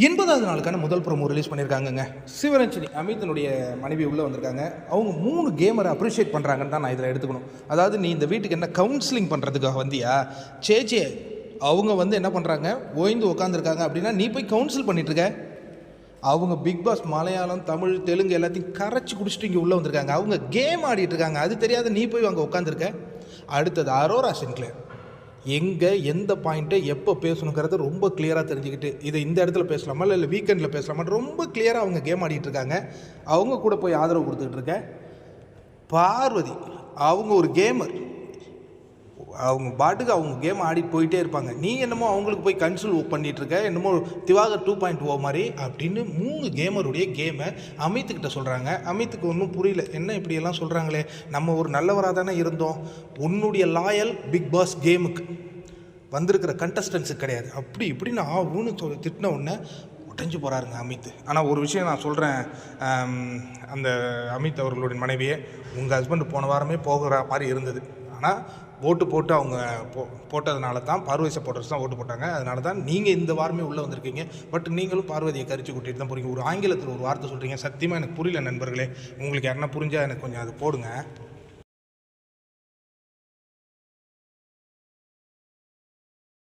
80வது நாளுக்கான முதல் promo release பண்ணியிருக்காங்கங்க. Sivaranjani அமித்தனுடைய மனைவி உள்ளே வந்திருக்காங்க. அவங்க 3 கேமரை அப்ரிஷியேட் பண்ணுறாங்கன்னு தான் நான் இதில் எடுத்துக்கணும். அதாவது நீ இந்த வீட்டுக்கு என்ன கவுன்சிலிங் பண்ணுறதுக்காக வந்தியா? சேச்சே, அவங்க வந்து என்ன பண்ணுறாங்க, ஓய்ந்து உட்காந்துருக்காங்க அப்படின்னா நீ போய் கவுன்சில் பண்ணிட்டுருக்க. அவங்க பிக் பாஸ் மலையாளம், தமிழ், தெலுங்கு எல்லாத்தையும் கரைச்சி குடிச்சிட்டு இங்கே உள்ளே வந்திருக்காங்க. அவங்க கேம் ஆடிட்டு இருக்காங்க. அது தெரியாத நீ போய் அங்கே உட்காந்துருக்க. அடுத்தது அரோரா சின்க்ளேர். எங்கே எந்த பாயிண்ட்டை எப்போ பேசணுங்கிறத ரொம்ப கிளியராக தெரிஞ்சுக்கிட்டு இதை இந்த இடத்துல பேசலாமா இல்லை வீக்கெண்டில் பேசலாமா ரொம்ப கிளியராக அவங்க கேம் ஆடிட்டு இருக்காங்க. அவங்க கூட போய் ஆதரவு கொடுத்துக்கிட்டு இருக்கேன். பார்வதி அவங்க ஒரு கேமர், அவங்க பாட்டுக்கு அவங்க கேம் ஆடிட்டு போயிட்டே இருப்பாங்க. நீ என்னமோ அவங்களுக்கு போய் கன்சல்ட் பண்ணிகிட்டு இருக்க, என்னமோ திவாகர் 2.0 மாதிரி அப்படின்னு 3 கேமருடைய கேமை அமித்துக்கிட்ட சொல்கிறாங்க. அமித்துக்கு ஒன்றும் புரியல, என்ன இப்படியெல்லாம் சொல்கிறாங்களே, நம்ம ஒரு நல்லவராக தானே இருந்தோம், உன்னுடைய லாயல் பிக் பாஸ் கேமுக்கு வந்திருக்கிற கண்டஸ்டன்ஸுக்கு கிடையாது, அப்படி இப்படின்னு ஆகும்னு திட்டின உடனே உடஞ்சி போகிறாருங்க அமித். ஆனால் ஒரு விஷயம் நான் சொல்கிறேன், அந்த அமித் அவர்களுடைய மனைவியே, உங்கள் ஹஸ்பண்ட் போன வாரமே போகிற மாதிரி இருந்தது, ஆனால் ஓட்டு போட்டு அவங்க போட்டதுனால தான், பார்வதி சப்போர்ட்டர்ஸ் தான் ஓட்டு போட்டாங்க, அதனால தான் நீங்கள் இந்த வாரமே உள்ளே வந்திருக்கீங்க. பட் நீங்களும் பார்வதியை கரிச்சு கூட்டிகிட்டு தான் போகிறீங்க. ஒரு ஆங்கிலத்தில் ஒரு வார்த்தை சொல்கிறீங்க, சத்தியமாக எனக்கு புரியல நண்பர்களே. உங்களுக்கு யாருன்னா புரிஞ்சால் எனக்கு கொஞ்சம் அது போடுங்க.